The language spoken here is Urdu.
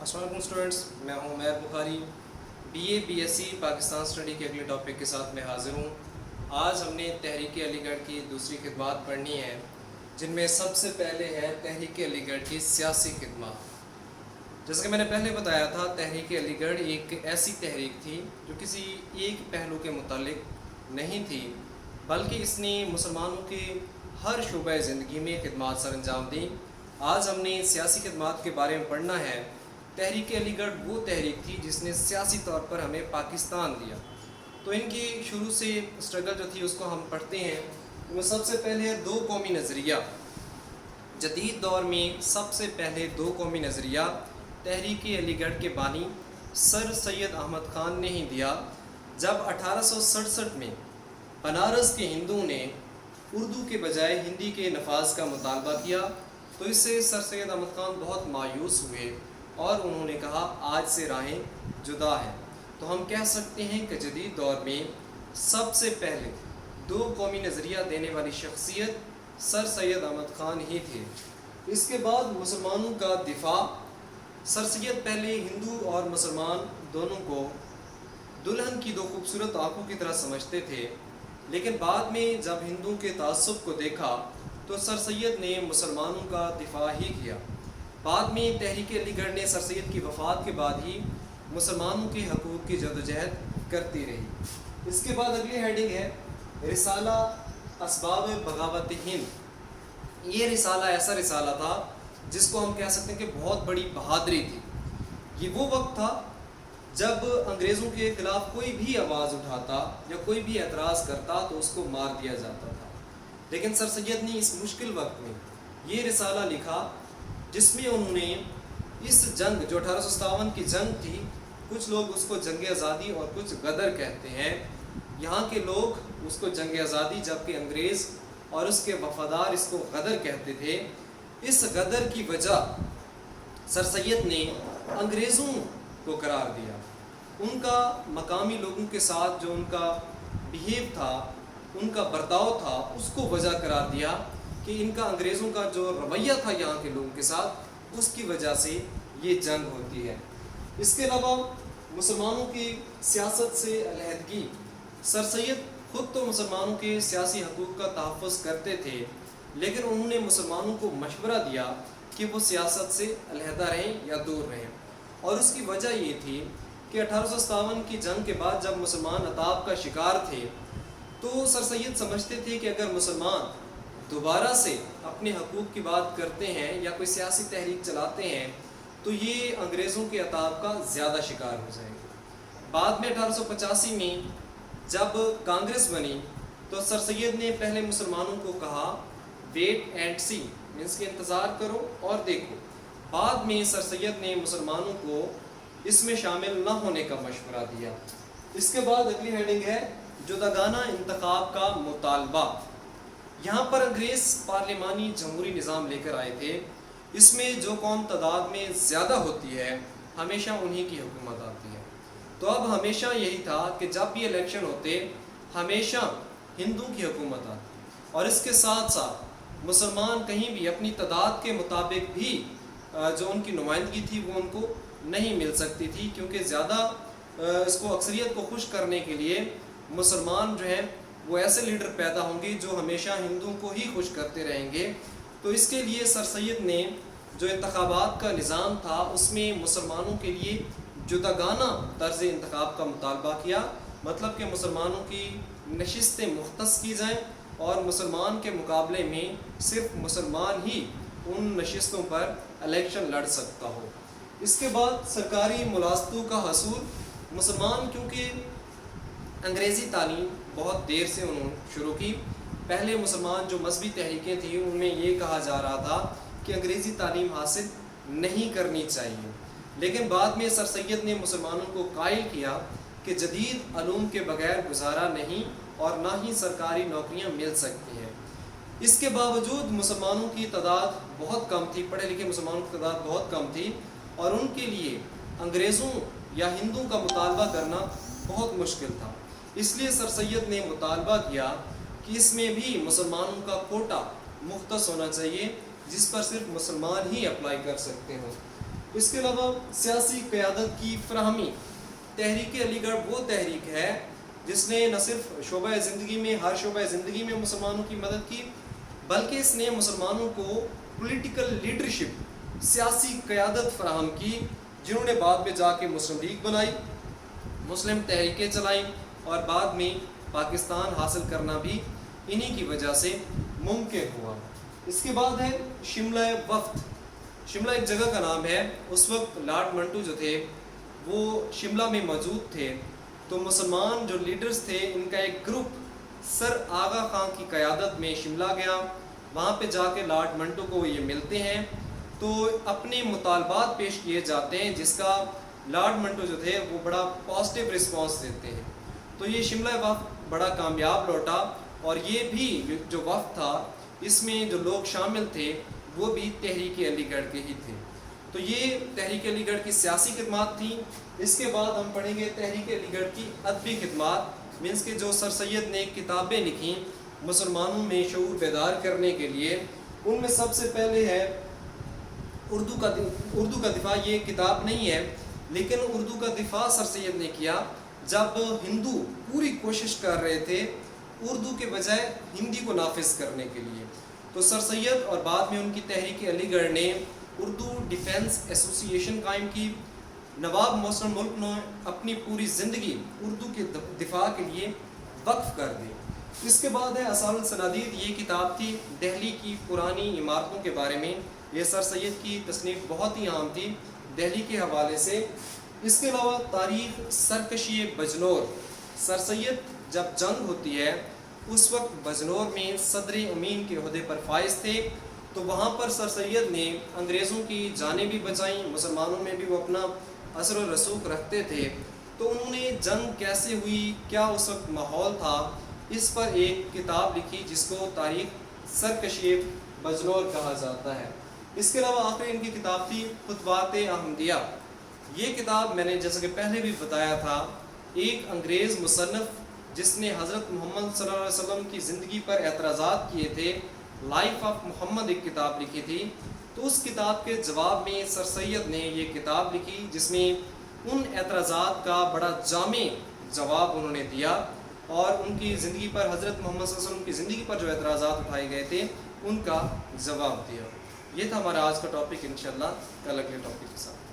السلام علیکم اسٹوڈنٹس، میں ہوں Umair Bukhari, B S C Pakistan study کے اگلے ٹاپک کے ساتھ میں حاضر ہوں۔ آج ہم نے تحریک علی گڑھ کی دوسری خدمات پڑھنی ہے، جن میں سب سے پہلے ہے تحریک علی گڑھ کی سیاسی خدمات۔ جیسا کہ میں نے پہلے بتایا تھا، تحریک علی گڑھ ایک ایسی تحریک تھی جو کسی ایک پہلو کے متعلق نہیں تھی، بلکہ اس نے مسلمانوں کے ہر شعبہ زندگی میں خدمات سر انجام دیں۔ آج ہم نے سیاسی خدمات کے بارے میں پڑھنا ہے۔ تحریک علی گڑھ وہ تحریک تھی جس نے سیاسی طور پر ہمیں پاکستان دیا۔ تو ان کی شروع سے اسٹرگل جو تھی اس کو ہم پڑھتے ہیں۔ وہ سب سے پہلے دو قومی نظریہ، جدید دور میں سب سے پہلے دو قومی نظریہ تحریک علی گڑھ کے بانی سر سید احمد خان نے ہی دیا۔ جب 1867 میں بنارس کے ہندوؤں نے اردو کے بجائے ہندی کے نفاذ کا مطالبہ کیا تو اس سے سر سید احمد خان بہت مایوس ہوئے اور انہوں نے کہا آج سے راہیں جدا ہیں۔ تو ہم کہہ سکتے ہیں کہ جدید دور میں سب سے پہلے دو قومی نظریہ دینے والی شخصیت سر سید احمد خان ہی تھے۔ اس کے بعد مسلمانوں کا دفاع۔ سر سید پہلے ہندو اور مسلمان دونوں کو دلہن کی دو خوبصورت آنکھوں کی طرح سمجھتے تھے، لیکن بعد میں جب ہندوؤں کے تعصب کو دیکھا تو سر سید نے مسلمانوں کا دفاع ہی کیا۔ بعد میں تحریک علی گڑھ نے سر سید کی وفات کے بعد ہی مسلمانوں کے حقوق کی جدوجہد کرتی رہی۔ اس کے بعد اگلی ہیڈنگ ہے رسالہ اسباب بغاوت ہند۔ یہ رسالہ ایسا رسالہ تھا جس کو ہم کہہ سکتے ہیں کہ بہت بڑی بہادری تھی۔ یہ وہ وقت تھا جب انگریزوں کے خلاف کوئی بھی آواز اٹھاتا یا کوئی بھی اعتراض کرتا تو اس کو مار دیا جاتا تھا، لیکن سر سید نے اس مشکل وقت میں یہ رسالہ لکھا جس میں انہوں نے اس جنگ جو 1857 کی جنگ تھی، کچھ لوگ اس کو جنگ آزادی اور کچھ غدر کہتے ہیں، یہاں کے لوگ اس کو جنگ آزادی جبکہ انگریز اور اس کے وفادار اس کو غدر کہتے تھے۔ اس غدر کی وجہ سر سید نے انگریزوں کو قرار دیا، ان کا مقامی لوگوں کے ساتھ جو ان کا بیہیو تھا، ان کا برتاؤ تھا، اس کو وجہ قرار دیا کہ ان کا انگریزوں کا جو رویہ تھا یہاں کے لوگوں کے ساتھ، اس کی وجہ سے یہ جنگ ہوتی ہے۔ اس کے علاوہ مسلمانوں کی سیاست سے علیحدگی۔ سر سید خود تو مسلمانوں کے سیاسی حقوق کا تحفظ کرتے تھے، لیکن انہوں نے مسلمانوں کو مشورہ دیا کہ وہ سیاست سے علیحدہ رہیں یا دور رہیں، اور اس کی وجہ یہ تھی کہ 1857 کی جنگ کے بعد جب مسلمان عطاب کا شکار تھے تو سر سید سمجھتے تھے کہ اگر مسلمان دوبارہ سے اپنے حقوق کی بات کرتے ہیں یا کوئی سیاسی تحریک چلاتے ہیں تو یہ انگریزوں کے عطاب کا زیادہ شکار ہو جائیں گے۔ بعد میں 1885 میں جب کانگریس بنی تو سر سید نے پہلے مسلمانوں کو کہا ویٹ اینڈ سی، مینس کہ انتظار کرو اور دیکھو۔ بعد میں سر سید نے مسلمانوں کو اس میں شامل نہ ہونے کا مشورہ دیا۔ اس کے بعد اگلی ہیڈنگ ہے جداگانہ انتخاب کا مطالبہ۔ یہاں پر انگریز پارلیمانی جمہوری نظام لے کر آئے تھے، اس میں جو قوم تعداد میں زیادہ ہوتی ہے ہمیشہ انہی کی حکومت آتی ہے۔ تو اب ہمیشہ یہی تھا کہ جب بھی الیکشن ہوتے ہمیشہ ہندو کی حکومت آتی، اور اس کے ساتھ ساتھ مسلمان کہیں بھی اپنی تعداد کے مطابق بھی جو ان کی نمائندگی تھی وہ ان کو نہیں مل سکتی تھی، کیونکہ زیادہ اس کو اکثریت کو خوش کرنے کے لیے مسلمان جو ہیں وہ ایسے لیڈر پیدا ہوں گے جو ہمیشہ ہندوؤں کو ہی خوش کرتے رہیں گے۔ تو اس کے لیے سر سید نے جو انتخابات کا نظام تھا اس میں مسلمانوں کے لیے جداگانہ طرز انتخاب کا مطالبہ کیا، مطلب کہ مسلمانوں کی نشستیں مختص کی جائیں اور مسلمان کے مقابلے میں صرف مسلمان ہی ان نشستوں پر الیکشن لڑ سکتا ہو۔ اس کے بعد سرکاری ملاحظتوں کا حصول۔ مسلمان کیونکہ انگریزی تعلیم بہت دیر سے انہوں نے شروع کی، پہلے مسلمان جو مذہبی تحریکیں تھیں ان میں یہ کہا جا رہا تھا کہ انگریزی تعلیم حاصل نہیں کرنی چاہیے، لیکن بعد میں سر سید نے مسلمانوں کو قائل کیا کہ جدید علوم کے بغیر گزارا نہیں اور نہ ہی سرکاری نوکریاں مل سکتی ہیں۔ اس کے باوجود مسلمانوں کی تعداد بہت کم تھی، پڑھے لکھے مسلمانوں کی تعداد بہت کم تھی، اور ان کے لیے انگریزوں یا ہندوؤں کا مطالبہ کرنا بہت مشکل تھا۔ اس لیے سر سید نے مطالبہ کیا کہ اس میں بھی مسلمانوں کا کوٹا مختص ہونا چاہیے جس پر صرف مسلمان ہی اپلائی کر سکتے ہوں۔ اس کے علاوہ سیاسی قیادت کی فراہمی. تحریک علی گڑھ وہ تحریک ہے جس نے نہ صرف شعبہ زندگی میں ہر شعبہ زندگی میں مسلمانوں کی مدد کی، بلکہ اس نے مسلمانوں کو پولیٹیکل لیڈرشپ، سیاسی قیادت فراہم کی، جنہوں نے بعد میں جا کے مسلم لیگ بنائی، مسلم تحریکیں چلائیں، اور بعد میں پاکستان حاصل کرنا بھی انہی کی وجہ سے ممکن ہوا. اس کے بعد ہے شملہ وفد. شملہ ایک جگہ کا نام ہے. اس وقت لارڈ منٹو جو تھے وہ شملہ میں موجود تھے، تو مسلمان جو لیڈرز تھے ان کا ایک گروپ سر آغا خان کی قیادت میں شملہ گیا. وہاں پہ جا کے لارڈ منٹو کو یہ ملتے ہیں، تو اپنے مطالبات پیش کیے جاتے ہیں، جس کا لارڈ منٹو جو تھے وہ بڑا پازیٹیو رسپانس دیتے ہیں. تو یہ شملہ وفد بڑا کامیاب لوٹا، اور یہ بھی جو وفد تھا اس میں جو لوگ شامل تھے وہ بھی تحریک علی گڑھ کے ہی تھے. تو یہ تحریک علی گڑھ کی سیاسی خدمات تھیں. اس کے بعد ہم پڑھیں گے تحریک علی گڑھ کی ادبی خدمات، مینس کے جو سر سید نے کتابیں لکھیں مسلمانوں میں شعور بیدار کرنے کے لیے. ان میں سب سے پہلے ہے اردو کا دفاع. یہ کتاب نہیں ہے، لیکن اردو کا دفاع سر سید نے کیا جب ہندو پوری کوشش کر رہے تھے اردو کے بجائے ہندی کو نافذ کرنے کے لیے. تو سر سید اور بعد میں ان کی تحریک علی گڑھ نے اردو ڈیفنس ایسوسی ایشن قائم کی. نواب محسن ملک نے اپنی پوری زندگی اردو کے دفاع کے لیے وقف کر دی. اس کے بعد ہے اصال الصنادید. یہ کتاب تھی دہلی کی پرانی عمارتوں کے بارے میں. یہ سر سید کی تصنیف بہت ہی عام تھی دہلی کے حوالے سے. اس کے علاوہ تاریخ سرکشی بجنور. سر سید جب جنگ ہوتی ہے اس وقت بجنور میں صدر امین کے عہدے پر فائز تھے، تو وہاں پر سر سید نے انگریزوں کی جانیں بھی بچائیں، مسلمانوں میں بھی وہ اپنا اثر و رسوخ رکھتے تھے. تو انہوں نے جنگ کیسے ہوئی، کیا اس وقت ماحول تھا، اس پر ایک کتاب لکھی جس کو تاریخ سرکشی بجنور کہا جاتا ہے. اس کے علاوہ آخر ان کی کتاب تھی خطبات احمدیہ. یہ کتاب میں نے جیسا کہ پہلے بھی بتایا تھا ایک انگریز مصنف جس نے حضرت محمد صلی اللہ علیہ وسلم کی زندگی پر اعتراضات کیے تھے، لائف آف محمد ایک کتاب لکھی تھی. تو اس کتاب کے جواب میں سر سید نے یہ کتاب لکھی جس میں ان اعتراضات کا بڑا جامع جواب انہوں نے دیا، اور ان کی زندگی پر حضرت محمد صلی اللہ علیہ وسلم کی زندگی پر جو اعتراضات اٹھائے گئے تھے ان کا جواب دیا. یہ تھا ہمارا آج کا ٹاپک. انشاءاللہ کل اگلے ٹاپک کے ساتھ.